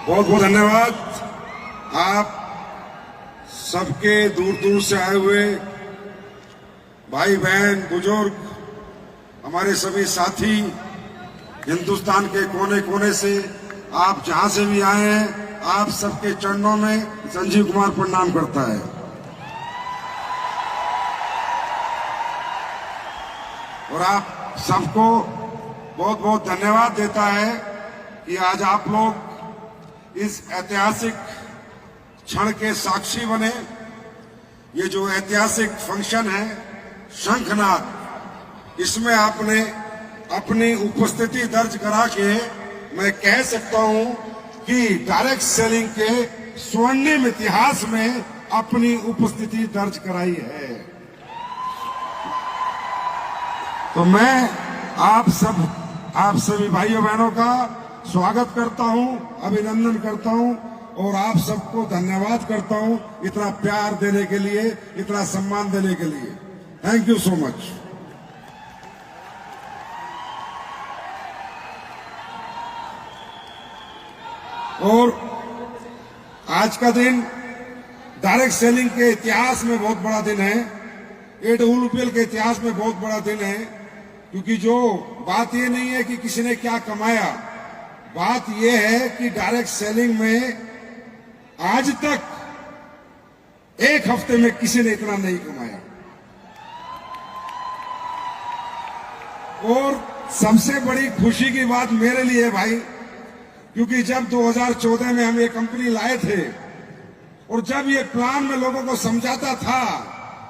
बहुत बहुत धन्यवाद। आप सबके दूर दूर से आए हुए भाई बहन बुजुर्ग, हमारे सभी साथी, हिंदुस्तान के कोने कोने से आप जहां से भी आए हैं, आप सबके चरणों में संजीव कुमार प्रणाम करता है। और आप सबको बहुत बहुत धन्यवाद देता है कि आज आप लोग इस ऐतिहासिक क्षण के साक्षी बने। ये जो ऐतिहासिक फंक्शन है शंखनाद, इसमें आपने अपनी उपस्थिति दर्ज करा के मैं कह सकता हूं कि डायरेक्ट सेलिंग के स्वर्णिम इतिहास में अपनी उपस्थिति दर्ज कराई है। तो मैं आप सभी भाइयों बहनों का स्वागत करता हूं, अभिनंदन करता हूं और आप सबको धन्यवाद करता हूं इतना प्यार देने के लिए, इतना सम्मान देने के लिए। Thank you so much. और आज का दिन डायरेक्ट सेलिंग के इतिहास में बहुत बड़ा दिन है, AWPL के इतिहास में बहुत बड़ा दिन है, क्योंकि जो बात ये नहीं है कि किसी ने क्या कमाया, बात ये है कि डायरेक्ट सेलिंग में आज तक एक हफ्ते में किसी ने इतना नहीं कमाया। और सबसे बड़ी खुशी की बात मेरे लिए है भाई, क्योंकि जब 2014 में हम ये कंपनी लाए थे और जब ये प्लान में लोगों को समझाता था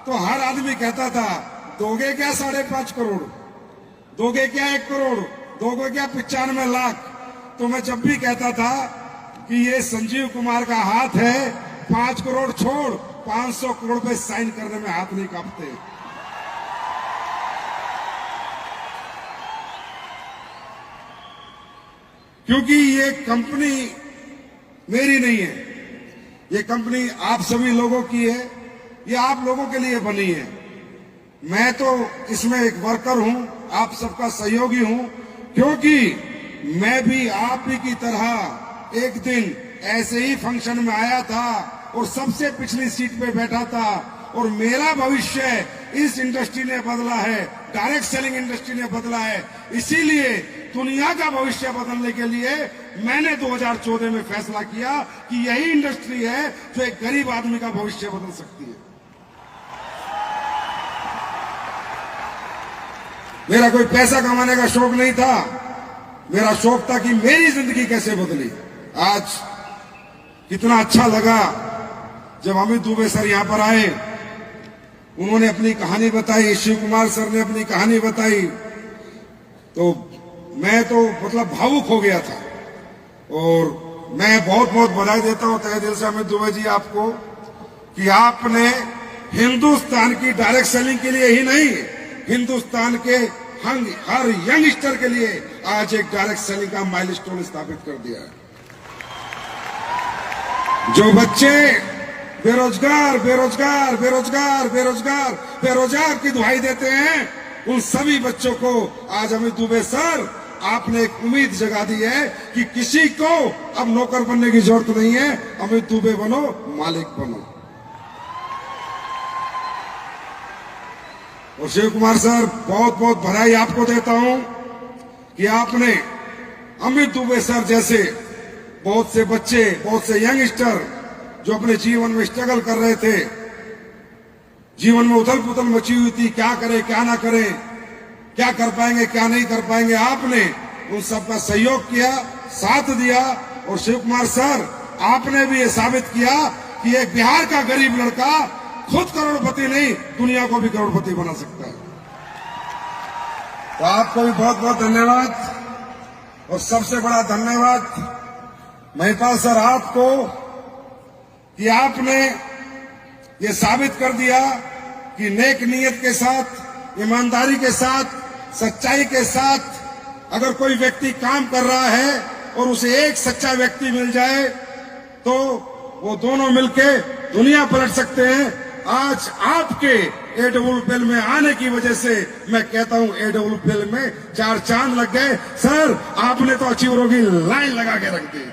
तो हर आदमी कहता था दोगे क्या 5.5 करोड़, दोगे क्या 1 करोड़, दोगे क्या 95 लाख। तो मैं जब भी कहता था कि ये संजीव कुमार का हाथ है, 5 करोड़ छोड़ 500 करोड़ पे साइन करने में हाथ नहीं कांपते। क्योंकि ये कंपनी मेरी नहीं है, ये कंपनी आप सभी लोगों की है, ये आप लोगों के लिए बनी है। मैं तो इसमें एक वर्कर हूं, आप सबका सहयोगी हूं, क्योंकि मैं भी आप ही की तरह एक दिन ऐसे ही फंक्शन में आया था और सबसे पिछली सीट पे बैठा था और मेरा भविष्य इस इंडस्ट्री ने बदला है, डायरेक्ट सेलिंग इंडस्ट्री ने बदला है। इसीलिए दुनिया का भविष्य बदलने के लिए मैंने 2014 में फैसला किया कि यही इंडस्ट्री है जो एक गरीब आदमी का भविष्य बदल सकती है। मेरा कोई पैसा कमाने का शौक नहीं था, मेरा शौक था कि मेरी जिंदगी कैसे बदली। आज कितना अच्छा लगा जब अमित दुबे सर यहां पर आए, उन्होंने अपनी कहानी बताई, शिव कुमार सर ने अपनी कहानी बताई, तो मैं तो मतलब भावुक हो गया था। और मैं बहुत बहुत बधाई देता हूं तहे दिल से अमित दुबे जी आपको कि आपने हिंदुस्तान की डायरेक्ट सेलिंग के लिए ही नहीं, हिंदुस्तान के हर यंगस्टर के लिए आज एक डायरेक्ट सेलिंग का माइलस्टोन स्थापित कर दिया है। जो बच्चे बेरोजगार बेरोजगार बेरोजगार बेरोजगार बेरोजगार की दुहाई देते हैं, उन सभी बच्चों को आज अमित दुबे सर आपने एक उम्मीद जगा दी है कि किसी को अब नौकर बनने की जरूरत नहीं है, अमित दुबे बनो, मालिक बनो। और शिव कुमार सर बहुत बहुत बधाई आपको देता हूं कि आपने अमित दुबे सर जैसे बहुत से बच्चे, बहुत से यंगस्टर जो अपने जीवन में स्ट्रगल कर रहे थे, जीवन में उथल पुथल मची हुई थी, क्या करें क्या ना करें, क्या कर पाएंगे क्या नहीं कर पाएंगे, आपने उन सबका सहयोग किया, साथ दिया। और शिव कुमार सर आपने भी ये साबित किया कि एक बिहार का गरीब लड़का खुद करोड़पति नहीं, दुनिया को भी करोड़पति बना सकता है। तो आपको भी बहुत बहुत धन्यवाद। और सबसे बड़ा धन्यवाद महिपाल सर आपको कि आपने ये साबित कर दिया कि नेक नीयत के साथ, ईमानदारी के साथ, सच्चाई के साथ अगर कोई व्यक्ति काम कर रहा है और उसे एक सच्चा व्यक्ति मिल जाए तो वो दोनों मिलके दुनिया पलट सकते हैं। आज आपके AWPL में आने की वजह से मैं कहता हूं AWPL में 4 चांद लग गए। सर आपने तो अचीवरों की लाइन लगा के रख दी।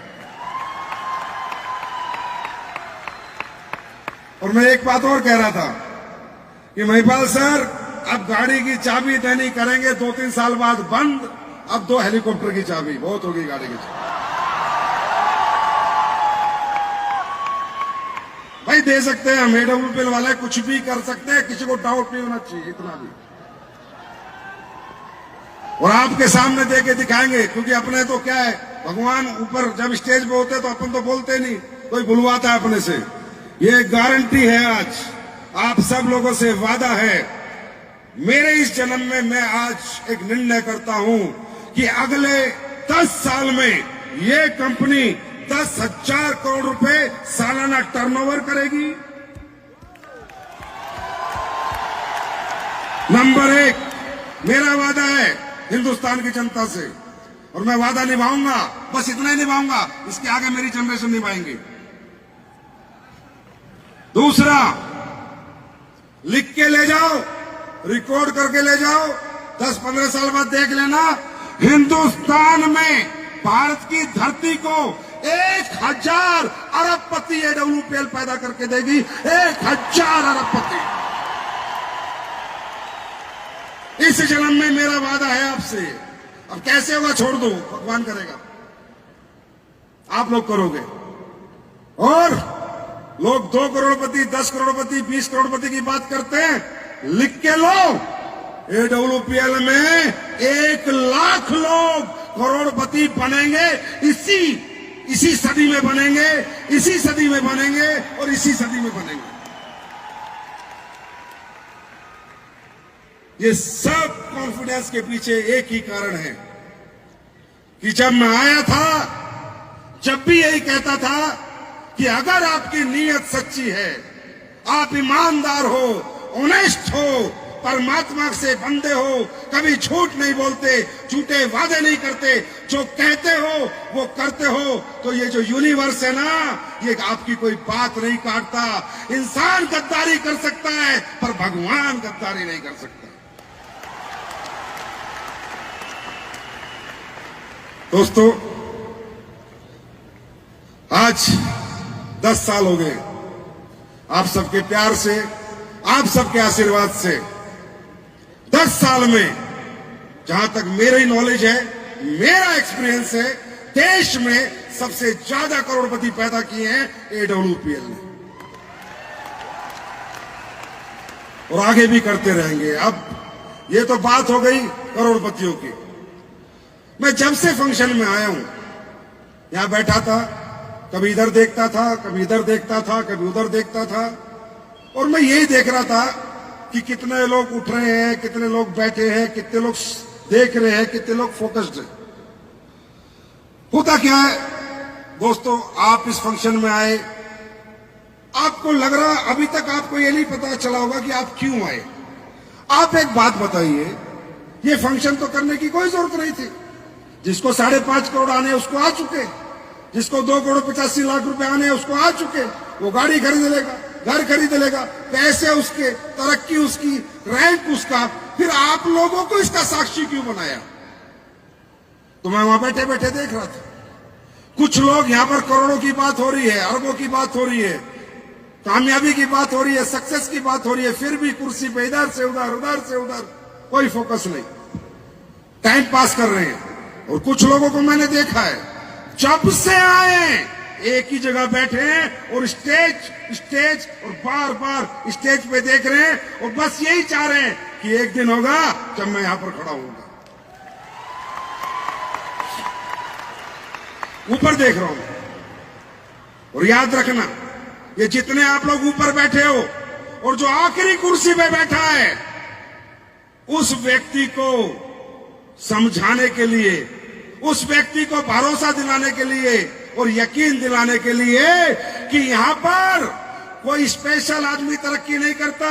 और मैं एक बात और कह रहा था कि महिपाल सर, अब गाड़ी की चाबी देनी करेंगे 2-3 साल बाद बंद, अब 2 हेलीकॉप्टर की चाबी, बहुत होगी गाड़ी की चाबी। भाई दे सकते हैं हम, AWPL वाले कुछ भी कर सकते हैं, किसी को डाउट नहीं होना चाहिए इतना भी। और आपके सामने दे के दिखाएंगे, क्योंकि अपने तो क्या है, भगवान ऊपर जब स्टेज पे होते तो अपन तो बोलते नहीं, कोई बुलवाता है अपने से। ये गारंटी है, आज आप सब लोगों से वादा है, मेरे इस जन्म में मैं आज एक निर्णय करता हूं कि अगले 10 साल में ये कंपनी 10,000 करोड़ रुपए सालाना टर्नओवर करेगी। नंबर 1 मेरा वादा है हिंदुस्तान की जनता से, और मैं वादा निभाऊंगा, बस इतना ही निभाऊंगा, इसके आगे मेरी जनरेशन निभाएंगी। दूसरा, लिख के ले जाओ, रिकॉर्ड करके ले जाओ, 10-15 साल बाद देख लेना, हिंदुस्तान में भारत की धरती को 1,000 अरबपति AWPL पैदा करके देगी। 1,000 अरबपति। इस जन्म में मेरा वादा है आपसे। अब कैसे होगा छोड़ दो, भगवान करेगा, आप लोग करोगे। और लोग 2 करोड़पति, 10 करोड़पति, 20 करोड़पति की बात करते हैं, लिख के लो, AWPL में 1 लाख लोग करोड़पति बनेंगे। इसी सदी में बनेंगे, इसी सदी में बनेंगे, और इसी सदी में बनेंगे। ये सब कॉन्फिडेंस के पीछे एक ही कारण है कि जब मैं आया था, जब भी यही कहता था कि अगर आपकी नीयत सच्ची है, आप ईमानदार हो, ऑनेस्ट हो, परमात्मा से बंदे हो, कभी झूठ नहीं बोलते, झूठे वादे नहीं करते, जो कहते हो वो करते हो, तो ये जो यूनिवर्स है ना, ये आपकी कोई बात नहीं काटता। इंसान गद्दारी कर सकता है, पर भगवान गद्दारी नहीं कर सकता। दोस्तों, आज 10 साल हो गए, आप सबके प्यार से, आप सबके आशीर्वाद से 10 साल में, जहां तक मेरी नॉलेज है, मेरा एक्सपीरियंस है, देश में सबसे ज्यादा करोड़पति पैदा किए हैं AWPL ने, और आगे भी करते रहेंगे। अब ये तो बात हो गई करोड़पतियों की। मैं जब से फंक्शन में आया हूं, यहां बैठा था, कभी इधर देखता था, कभी इधर देखता था, कभी उधर देखता था, और मैं यही देख रहा था कि कितने लोग उठ रहे हैं, कितने लोग बैठे हैं, कितने लोग देख रहे हैं, कितने लोग फोकस्ड हैं। होता क्या है दोस्तों, आप इस फंक्शन में आए, आपको लग रहा, अभी तक आपको ये नहीं पता चला होगा कि आप क्यों आए। आप एक बात बताइए, ये फंक्शन तो करने की कोई जरूरत नहीं थी। जिसको 5.5 करोड़ आने उसको आ चुके, जिसको 2 करोड़ 85 लाख रुपए आने उसको आ चुके, वो गाड़ी खरीद लेगा, घर खरीद लेगा, पैसे उसके, तरक्की उसकी, रैंक उसका। फिर आप लोगों को इसका साक्षी क्यों बनाया? तो मैं वहां बैठे बैठे देख रहा था, कुछ लोग यहां पर करोड़ों की बात हो रही है, अरबों की बात हो रही है, कामयाबी की बात हो रही है, सक्सेस की बात हो रही है, फिर भी कुर्सी पे इधर से उधर, उधर से उधर, कोई फोकस नहीं, टाइम पास कर रहे हैं। और कुछ लोगों को मैंने देखा है, जब से आए एक ही जगह बैठे हैं और स्टेज और बार बार स्टेज पे देख रहे हैं, और बस यही चाह रहे हैं कि एक दिन होगा जब मैं यहां पर खड़ा होऊंगा। ऊपर देख रहा हूं। और याद रखना, ये जितने आप लोग ऊपर बैठे हो और जो आखिरी कुर्सी पे बैठा है, उस व्यक्ति को समझाने के लिए, उस व्यक्ति को भरोसा दिलाने के लिए और यकीन दिलाने के लिए कि यहां पर कोई स्पेशल आदमी तरक्की नहीं करता,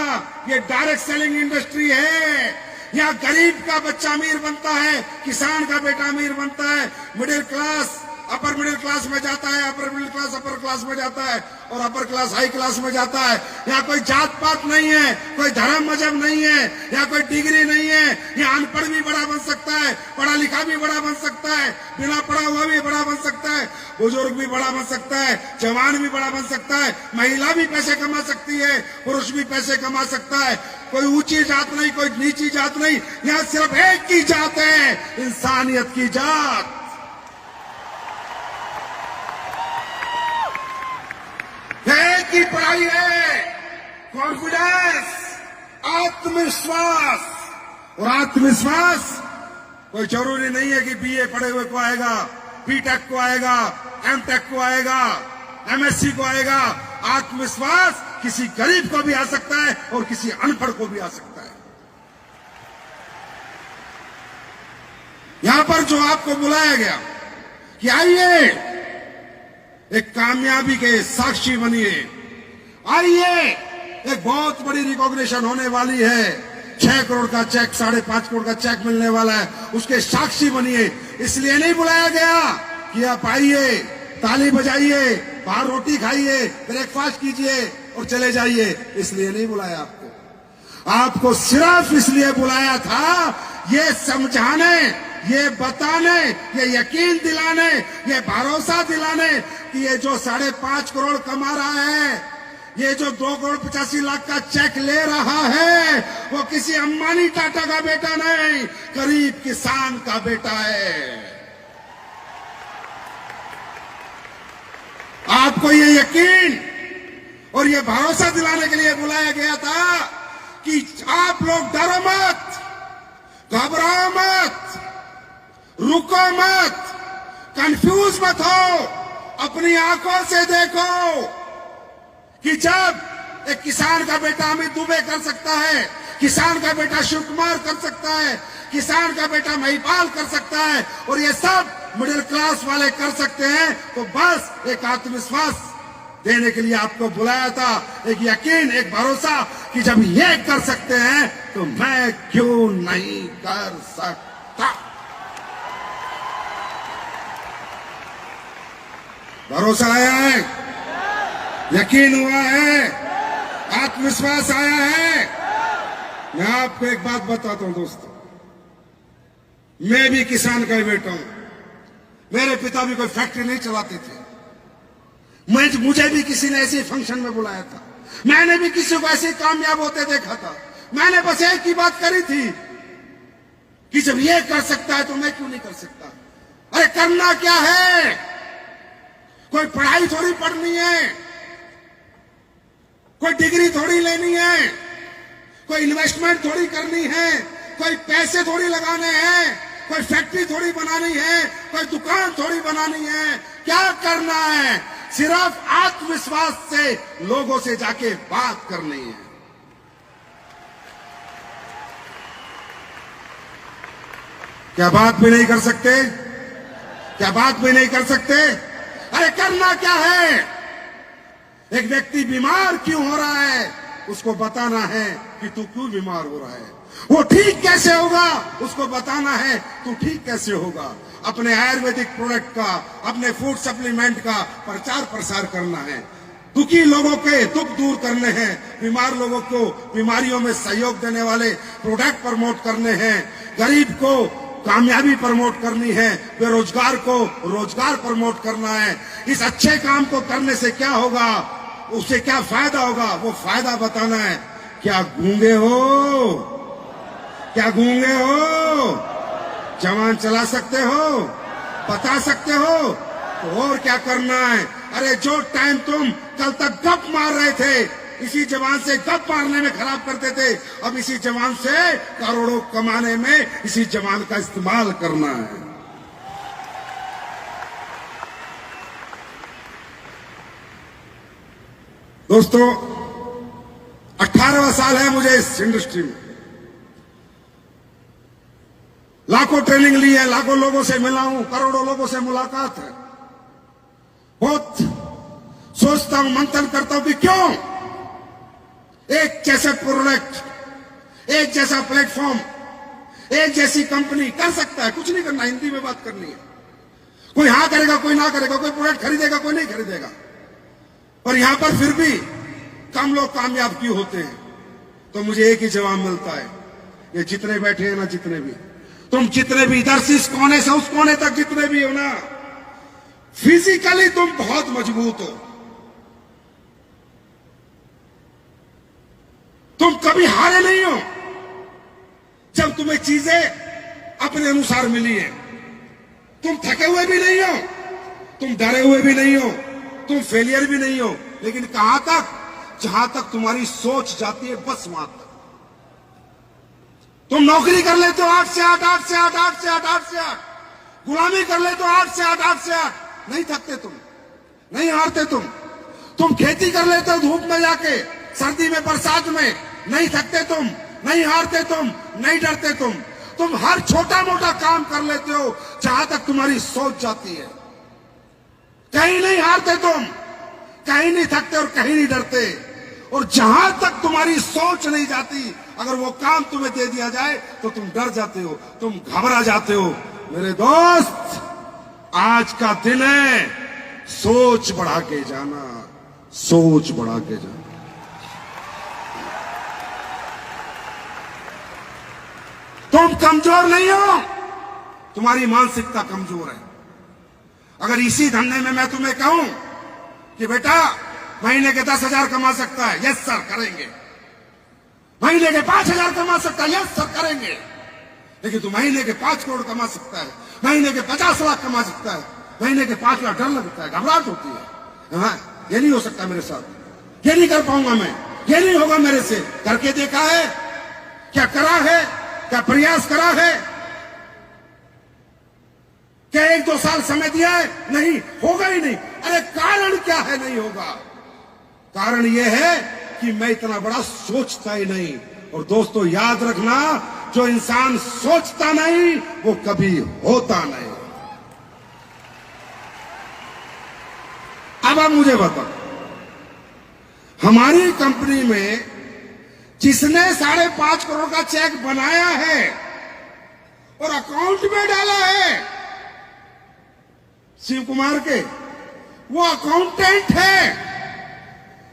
ये डायरेक्ट सेलिंग इंडस्ट्री है। यहाँ गरीब का बच्चा अमीर बनता है, किसान का बेटा अमीर बनता है, middle class upper middle class में जाता है, upper middle class upper class में जाता है, और अपर क्लास हाई क्लास में जाता है। यहाँ कोई जात पात नहीं है, कोई धर्म मजहब नहीं है, यहाँ कोई डिग्री नहीं है। यहाँ अनपढ़ भी बड़ा बन सकता है, पढ़ा लिखा भी बड़ा बन सकता है, बिना पढ़ा हुआ भी बड़ा बन सकता है। बुजुर्ग भी बड़ा बन सकता है, जवान भी बड़ा बन सकता है, महिला भी पैसे कमा सकती है, पुरुष भी पैसे कमा सकता है। कोई ऊंची जात नहीं, कोई नीची जात नहीं, यहाँ सिर्फ एक ही जात है, इंसानियत की जात। एक ही पढ़ाई है, कॉन्फिडेंस, आत्मविश्वास। और आत्मविश्वास कोई जरूरी नहीं है कि बीए पढ़े हुए को आएगा, बीटेक को आएगा, एमटेक को आएगा, एमएससी को आएगा। आत्मविश्वास किसी गरीब को भी आ सकता है और किसी अनपढ़ को भी आ सकता है। यहां पर जो आपको बुलाया गया कि आइए एक कामयाबी के साक्षी बनिए, आइए एक बहुत बड़ी रिकॉग्निशन होने वाली है, 6 करोड़ का चेक, 5.5 करोड़ का चेक मिलने वाला है, उसके साक्षी बनिए। इसलिए नहीं बुलाया गया कि आप आइए, ताली बजाइए, बाहर रोटी खाइए, ब्रेकफास्ट कीजिए और चले जाइए, इसलिए नहीं बुलाया आपको। आपको सिर्फ इसलिए बुलाया था ये समझाने, ये बताने, ये यकीन दिलाने, ये भरोसा दिलाने कि ये जो 5.5 करोड़ कमा रहा है, ये जो 2 करोड़ 85 लाख का चेक ले रहा है, वो किसी अंबानी टाटा का बेटा नहीं, गरीब किसान का बेटा है। आपको ये यकीन और ये भरोसा दिलाने के लिए बुलाया गया था कि आप लोग डरो मत, घबराओ मत, रुको मत, कंफ्यूज मत हो, अपनी आंखों से देखो कि जब एक किसान का बेटा अमित दुबे कर सकता है, किसान का बेटा शिव कुमार कर सकता है, किसान का बेटा महिपाल कर सकता है और ये सब मिडिल क्लास वाले कर सकते हैं, तो बस एक आत्मविश्वास देने के लिए आपको बुलाया था, एक यकीन, एक भरोसा कि जब ये कर सकते हैं तो मैं क्यों नहीं कर सकता। भरोसा आया है, यकीन हुआ है, आत्मविश्वास आया है। मैं आपको एक बात बताता हूं दोस्तों, मैं भी किसान का बेटा हूं, मेरे पिता भी कोई फैक्ट्री नहीं चलाते थे, मुझे भी किसी ने ऐसे फंक्शन में बुलाया था, मैंने भी किसी को ऐसे कामयाब होते देखा था। मैंने बस एक ही बात करी थी कि जब ये कर सकता है तो मैं क्यों नहीं कर सकता। अरे करना क्या है, कोई पढ़ाई थोड़ी पढ़नी है, कोई डिग्री थोड़ी लेनी है, कोई इन्वेस्टमेंट थोड़ी करनी है, कोई पैसे थोड़ी लगाने हैं, कोई फैक्ट्री थोड़ी बनानी है, कोई दुकान थोड़ी बनानी है। क्या करना है, सिर्फ आत्मविश्वास से लोगों से जाके बात करनी है। क्या बात भी नहीं कर सकते, क्या बात भी नहीं कर सकते। अरे करना क्या है, एक व्यक्ति बीमार क्यों हो रहा है उसको बताना है कि तू क्यों बीमार हो रहा है, वो ठीक कैसे होगा उसको बताना है तू ठीक कैसे होगा। अपने आयुर्वेदिक प्रोडक्ट का, अपने फूड सप्लीमेंट का प्रचार प्रसार करना है, दुखी लोगों के दुख दूर करने हैं, बीमार लोगों को बीमारियों में सहयोग देने वाले प्रोडक्ट प्रमोट करने हैं, गरीब को कामयाबी प्रमोट करनी है, बेरोजगार को रोजगार प्रमोट करना है। इस अच्छे काम को करने से क्या होगा, उससे क्या फायदा होगा, वो फायदा बताना है। क्या गूंगे हो, क्या गूंगे हो, जवान चला सकते हो, बता सकते हो, तो और क्या करना है। अरे जो टाइम तुम कल तक गप मार रहे थे, इसी जवान से गप मारने में खराब करते थे, अब इसी जवान से करोड़ों कमाने में इसी जवान का इस्तेमाल करना है। दोस्तों 18वां साल है मुझे इस इंडस्ट्री में, लाखों ट्रेनिंग ली है, लाखों लोगों से मिला हूं, करोड़ों लोगों से मुलाकात है। बहुत सोचता हूं, मंथन करता हूं कि क्यों एक जैसा प्रोडक्ट, एक जैसा प्लेटफॉर्म, एक जैसी कंपनी कर सकता है। कुछ नहीं करना, हिंदी में बात करनी है। कोई हाँ करेगा, कोई ना करेगा, कोई प्रोडक्ट खरीदेगा, कोई नहीं खरीदेगा, और यहां पर फिर भी कम लोग कामयाब क्यों होते हैं। तो मुझे एक ही जवाब मिलता है, ये जितने बैठे हैं ना, जितने भी तुम, जितने भी इधर से इस कोने से उस कोने तक जितने भी हो ना, फिजिकली तुम बहुत मजबूत हो, तुम कभी हारे नहीं हो। जब तुम्हें चीजें अपने अनुसार मिली है, तुम थके हुए भी नहीं हो, तुम डरे हुए भी नहीं हो, तुम फेलियर भी नहीं हो, लेकिन कहां तक? जहां तक तुम्हारी सोच जाती है, बस वहां तक। तुम नौकरी कर लेते हो 8 से 8, 8 से 8, 8 से 8, 8 से 8, गुलामी कर लेते हो 8 से 8, 8 से 8, नहीं थकते तुम, नहीं हारते तुम खेती कर लेते हो धूप में जाके, सर्दी में, बरसात में, नहीं थकते तुम, नहीं हारते तुम, नहीं डरते तुम हर छोटा मोटा काम कर लेते हो जहां तक तुम्हारी सोच जाती है। कहीं नहीं हारते तुम, कहीं नहीं थकते और कहीं नहीं डरते। और जहां तक तुम्हारी सोच नहीं जाती, अगर वो काम तुम्हें दे दिया जाए तो तुम डर जाते हो, तुम घबरा जाते हो। मेरे दोस्त, आज का दिन है सोच बढ़ा के जाना, सोच बढ़ा के जाना। तुम कमजोर नहीं हो, तुम्हारी मानसिकता कमजोर है। अगर इसी धंधे में मैं तुम्हें कहूं कि बेटा महीने के 10,000 कमा सकता है, यस सर करेंगे। महीने के 5,000 कमा सकता है, यस सर करेंगे। लेकिन तू महीने के 5 करोड़ कमा सकता है, महीने के 50 लाख कमा सकता है, महीने के 5 लाख, डर लगता है, घबराहट होती है। हाँ, ये नहीं हो सकता मेरे साथ, ये नहीं कर पाऊंगा मैं, ये नहीं होगा मेरे से। करके देखा है? क्या करा है? क्या प्रयास करा है? क्या 1-2 साल समय दिया है? नहीं, होगा ही नहीं। अरे कारण क्या है नहीं होगा? कारण यह है कि मैं इतना बड़ा सोचता ही नहीं। और दोस्तों याद रखना, जो इंसान सोचता नहीं वो कभी होता नहीं। अब आप मुझे बताओ, हमारी कंपनी में जिसने 5.5 करोड़ का चेक बनाया है और अकाउंट में डाला है, शिव कुमार के, वो अकाउंटेंट है,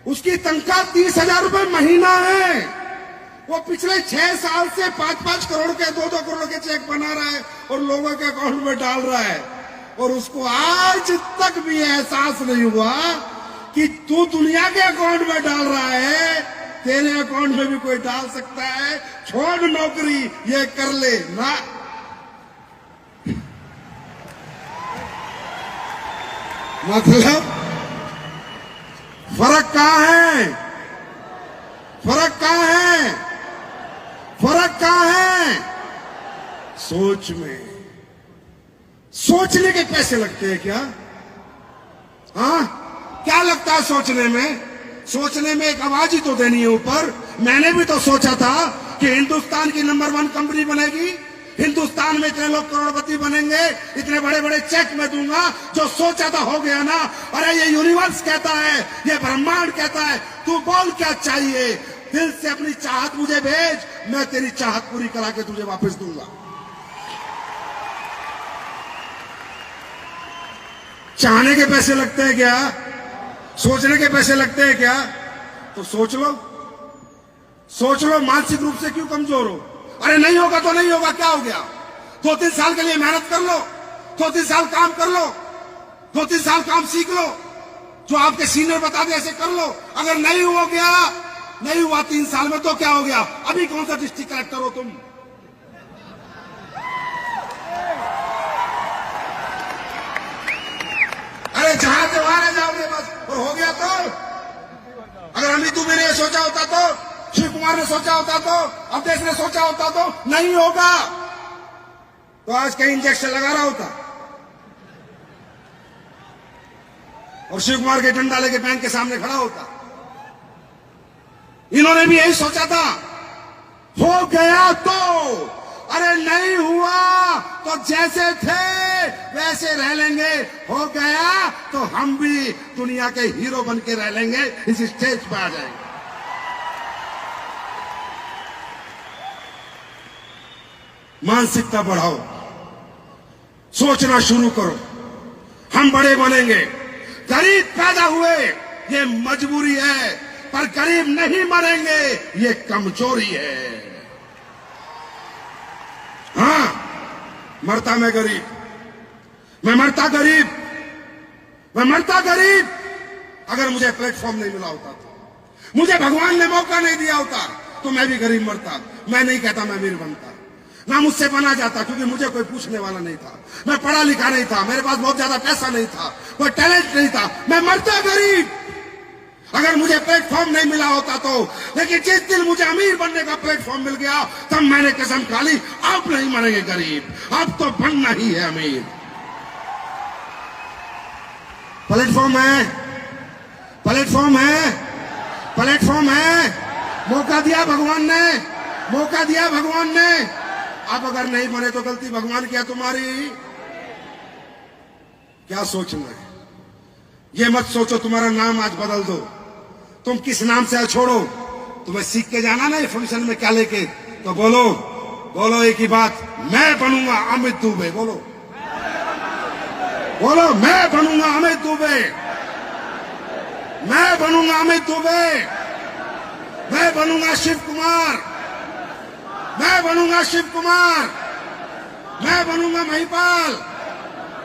उसकी तनख्वाह 30,000 रुपए महीना है। वो पिछले 6 साल से 5-5 करोड़ के, 2-2 करोड़ के चेक बना रहा है और लोगों के अकाउंट में डाल रहा है। और उसको आज तक भी एहसास नहीं हुआ कि तू दुनिया के अकाउंट में डाल रहा है, तेरे अकाउंट में भी कोई डाल सकता है। छोड़ नौकरी, ये कर ले ना। मतलब फर्क कहां है? फर्क कहां है? फर्क कहां है? सोच में। सोचने के पैसे लगते हैं क्या? हाँ, क्या लगता है सोचने में? सोचने में एक आवाज ही तो देनी है ऊपर। मैंने भी तो सोचा था कि हिंदुस्तान की नंबर 1 कंपनी बनेगी, हिंदुस्तान में इतने लोग करोड़पति बनेंगे, इतने बड़े बड़े चेक मैं दूंगा। जो सोचा था हो गया ना। अरे ये यूनिवर्स कहता है, ये ब्रह्मांड कहता है, तू बोल क्या चाहिए, दिल से अपनी चाहत मुझे भेज, मैं तेरी चाहत पूरी करा के तुझे वापस दूंगा। चाहने के पैसे लगते हैं क्या? सोचने के पैसे लगते हैं क्या? तो सोच लो, सोच लो। मानसिक रूप से क्यों कमजोर हो? अरे नहीं होगा तो नहीं होगा, क्या हो गया? 2-3 साल के लिए मेहनत कर लो, 2-3 साल काम कर लो, 2-3 साल काम सीख लो, जो आपके सीनियर बता दे ऐसे कर लो। अगर नहीं हो गया, नहीं हुआ 3 साल में, तो क्या हो गया? अभी कौन सा डिस्ट्रिक्ट कलेक्टर हो तुम? अरे जहां से वहां जाओगे बस। और हो गया तो? अगर अमित दुबे ने सोचा होता तो, शिव कुमार ने सोचा होता तो, अवधेश ने सोचा होता तो नहीं होगा, तो आज कहीं इंजेक्शन लगा रहा होता और शिव कुमार के डंडा लेके बैंक के सामने खड़ा होता। इन्होंने भी यही सोचा था। हो गया तो, अरे नहीं हुआ तो जैसे थे वैसे रह लेंगे। हो गया तो हम भी दुनिया के हीरो बन के रह लेंगे, इस स्टेज पर आ जाएंगे। मानसिकता बढ़ाओ, सोचना शुरू करो, हम बड़े बनेंगे। गरीब पैदा हुए ये मजबूरी है, पर गरीब नहीं मरेंगे ये कमजोरी है। हाँ, मरता मैं गरीब, मैं मरता गरीब, मैं मरता गरीब अगर मुझे प्लेटफॉर्म नहीं मिला होता तो। मुझे भगवान ने मौका नहीं दिया होता तो मैं भी गरीब मरता। मैं नहीं कहता मैं अमीर बनता, ना मुझसे बना जाता, क्योंकि मुझे कोई पूछने वाला नहीं था। मैं पढ़ा लिखा नहीं था, मेरे पास बहुत ज्यादा पैसा नहीं था, कोई टैलेंट नहीं था। मैं मरता गरीब अगर मुझे प्लेटफॉर्म नहीं मिला होता तो। लेकिन जिस दिन मुझे अमीर बनने का प्लेटफॉर्म मिल गया तब मैंने कसम खा ली, अब नहीं मरेंगे गरीब, अब तो बनना ही है अमीर। प्लेटफॉर्म है, प्लेटफॉर्म है, प्लेटफॉर्म है। मौका दिया भगवान ने, मौका दिया भगवान ने। अब अगर नहीं बने तो गलती भगवान की है, तुम्हारी। क्या सोचना है? ये मत सोचो तुम्हारा नाम आज बदल दो, तुम किस नाम से छोड़ो। तुम्हें सीख के जाना ना ये फंक्शन में क्या लेके, तो बोलो, बोलो एक ही बात, मैं बनूंगा अमित दुबे। बोलो, बोलो, मैं बनूंगा अमित दुबे, मैं बनूंगा अमित दुबे, मैं बनूंगा शिव कुमार, मैं बनूंगा शिव कुमार, मैं बनूंगा महिपाल।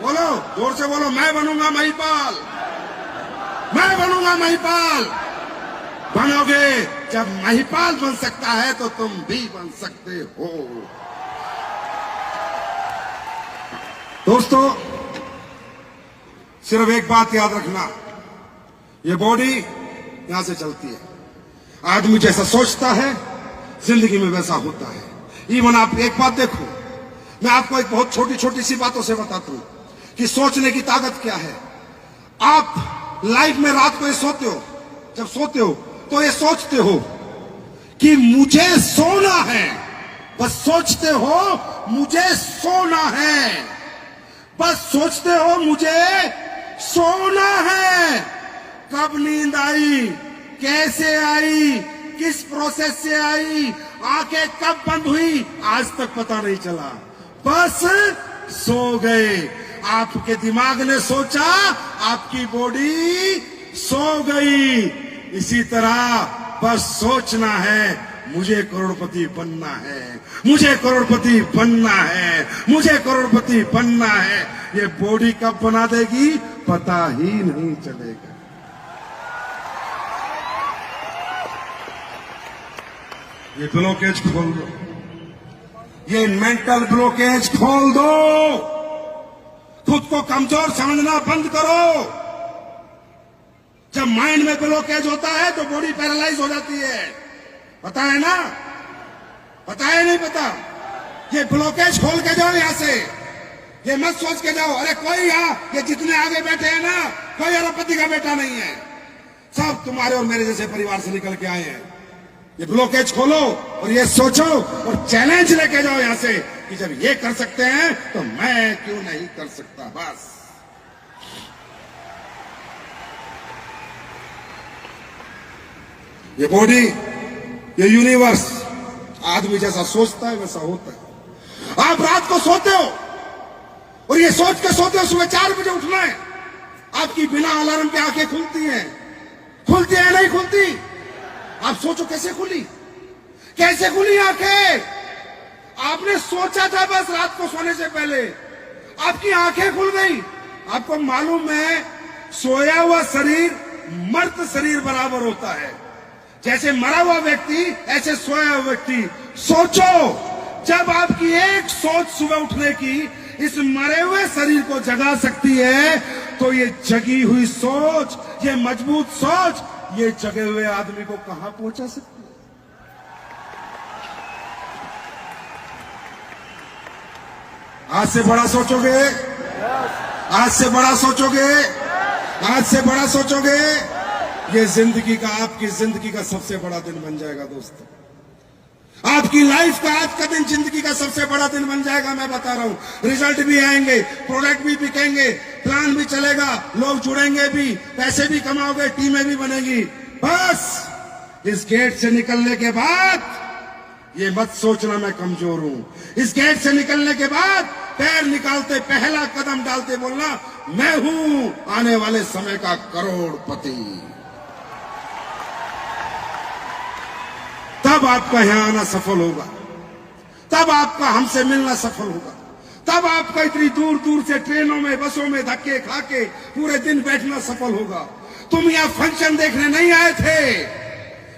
बोलो, जोर से बोलो, मैं बनूंगा महिपाल, मैं बनूंगा महिपाल। बनोगे, जब महिपाल बन सकता है तो तुम भी बन सकते हो। दोस्तों, सिर्फ एक बात याद रखना, ये बॉडी यहां से चलती है। आदमी जैसा सोचता है जिंदगी में वैसा होता है। इवन आप एक बात देखो, मैं आपको एक बहुत छोटी छोटी सी बातों से बताता हूं कि सोचने की ताकत क्या है। आप लाइफ में रात को ये सोते हो, जब सोते हो तो ये सोचते हो कि मुझे सोना है, बस सोचते हो मुझे सोना है, बस सोचते हो मुझे सोना है। कब नींद आई, कैसे आई, किस प्रोसेस से आई, आंखें कब बंद हुई, आज तक पता नहीं चला, बस सो गए। आपके दिमाग ने सोचा, आपकी बॉडी सो गई। इसी तरह बस सोचना है, मुझे करोड़पति बनना है, मुझे करोड़पति बनना है, मुझे करोड़पति बनना है। ये बॉडी कब बना देगी पता ही नहीं चलेगा। ये ब्लॉकेज खोल दो, ये मेंटल ब्लॉकेज खोल दो। खुद को कमजोर समझना बंद करो। जब माइंड में ब्लॉकेज होता है तो बॉडी पैरालाइज हो जाती है, पता है ना? पता है नहीं पता? ये ब्लॉकेज खोल के जाओ यहां से। ये मत सोच के जाओ अरे कोई यहाँ, ये जितने आगे बैठे हैं ना, कोई अरबपति का बेटा नहीं है, सब तुम्हारे और मेरे जैसे परिवार से निकल के आए हैं। ये ब्लॉकेज खोलो और ये सोचो और चैलेंज लेके जाओ यहां से कि जब ये कर सकते हैं तो मैं क्यों नहीं कर सकता। बस ये बॉडी, ये यूनिवर्स आदमी जैसा सोचता है वैसा होता है। आप रात को सोते हो और ये सोच के सोते हो सुबह 4 बजे उठना है, आपकी बिना अलार्म के आंखें खुलती हैं, खुलती है नहीं खुलती? आप सोचो कैसे खुली, कैसे खुली आंखें? आपने सोचा था बस रात को सोने से पहले, आपकी आंखें खुल गई। आपको मालूम है सोया हुआ शरीर मर्त शरीर बराबर होता है। जैसे मरा हुआ व्यक्ति ऐसे सोया हुआ व्यक्ति। सोचो, जब आपकी एक सोच सुबह उठने की इस मरे हुए शरीर को जगा सकती है तो ये जगी हुई सोच, ये मजबूत सोच, ये जगे हुए आदमी को कहां पहुंचा सकती है? आज से बड़ा सोचोगे, आज से बड़ा सोचोगे, आज से बड़ा सोचोगे, ये जिंदगी का, आपकी जिंदगी का सबसे बड़ा दिन बन जाएगा दोस्तों। आपकी लाइफ का आज का दिन जिंदगी का सबसे बड़ा दिन बन जाएगा। मैं बता रहा हूं, रिजल्ट भी आएंगे, प्रोडक्ट भी बिकेंगे, प्लान भी चलेगा, लोग जुड़ेंगे भी, पैसे भी कमाओगे, टीमें भी बनेगी। बस इस गेट से निकलने के बाद ये मत सोचना मैं कमजोर हूं। इस गेट से निकलने के बाद पैर निकालते, पहला कदम डालते बोलना, मैं हूं आने वाले समय का करोड़पति। तब आपका यहां आना सफल होगा, तब आपका हमसे मिलना सफल होगा, तब आपका इतनी दूर दूर से ट्रेनों में बसों में धक्के खा के पूरे दिन बैठना सफल होगा। तुम यहाँ फंक्शन देखने नहीं आए थे,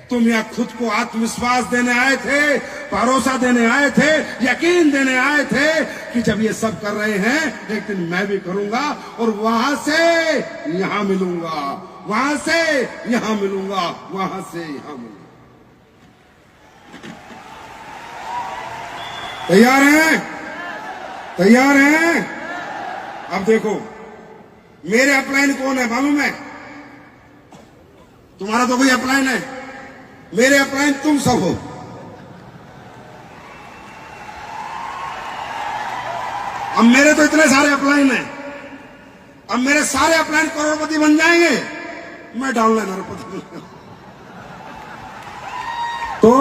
तुम यहाँ खुद को आत्मविश्वास देने आए थे, भरोसा देने आए थे, यकीन देने आए थे कि जब ये सब कर रहे हैं एक दिन मैं भी करूंगा और वहां से यहां मिलूंगा, वहां से यहां मिलूंगा, वहां से यहां मिलूंगा। तैयार हैं? तैयार हैं? अब देखो मेरे अपलाइन कौन है मालूम है? तुम्हारा तो कोई अपलाइन है, मेरे अपलाइन तुम सब हो। अब मेरे तो इतने सारे अपलाइन हैं, अब मेरे सारे अपलाइन करोड़पति बन जाएंगे, मैं डालना नरपति। तो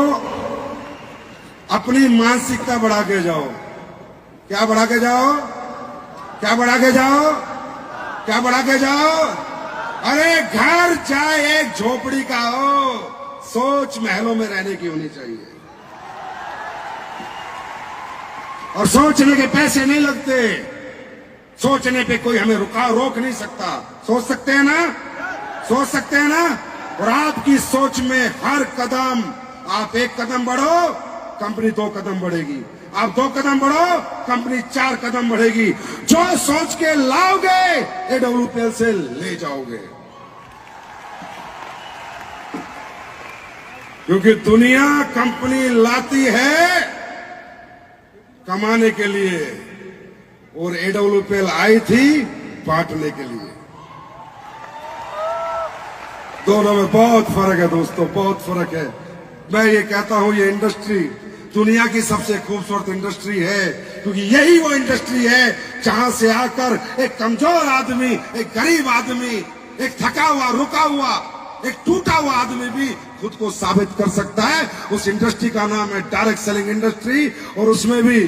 अपनी मानसिकता बढ़ा के जाओ। क्या बढ़ा के जाओ? क्या बढ़ा के जाओ? क्या बढ़ा के जाओ? अरे घर चाहे एक झोपड़ी का हो, सोच महलों में रहने की होनी चाहिए। और सोचने के पैसे नहीं लगते, सोचने पे कोई हमें रोक नहीं सकता। सोच सकते हैं ना? सोच सकते हैं ना? और आपकी सोच में हर कदम, आप एक कदम बढ़ो कंपनी 2 कदम बढ़ेगी, आप 2 कदम बढ़ो कंपनी 4 कदम बढ़ेगी। जो सोच के लाओगे AWPL से ले जाओगे, क्योंकि दुनिया कंपनी लाती है कमाने के लिए और AWPL आई थी बांटने के लिए। दोनों में बहुत फर्क है दोस्तों, बहुत फर्क है। मैं ये कहता हूं ये इंडस्ट्री दुनिया की सबसे खूबसूरत इंडस्ट्री है, क्योंकि यही वो इंडस्ट्री है जहां से आकर एक कमजोर आदमी, एक गरीब आदमी, एक थका हुआ, रुका हुआ, एक टूटा हुआ आदमी भी खुद को साबित कर सकता है। उस इंडस्ट्री का नाम है डायरेक्ट सेलिंग इंडस्ट्री। और उसमें भी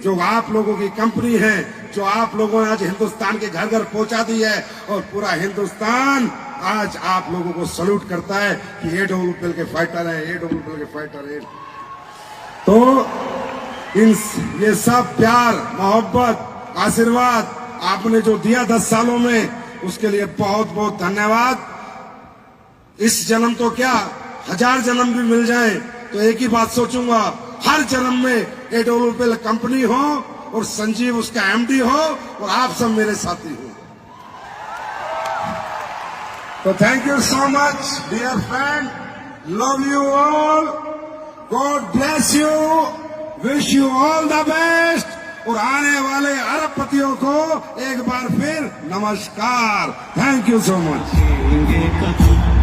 जो आप लोगों की कंपनी है, जो आप लोगों ने आज हिंदुस्तान के घर घर पहुंचा दी है, और पूरा हिंदुस्तान आज आप लोगों को सल्यूट करता है कि AWPL के फाइटर हैं, AWPL के फाइटर हैं। तो ये सब प्यार, मोहब्बत, आशीर्वाद आपने जो दिया 10 सालों में, उसके लिए बहुत बहुत धन्यवाद। इस जन्म तो क्या 1000 जन्म भी मिल जाए तो एक ही बात सोचूंगा, हर जन्म में AWPL कंपनी हो और संजीव उसका MD हो और आप सब मेरे साथी हो। तो thank you so much dear friend, love you all, God bless you, wish you all the best. और आने वाले अरबपतियों को एक बार फिर नमस्कार। Thank you so much.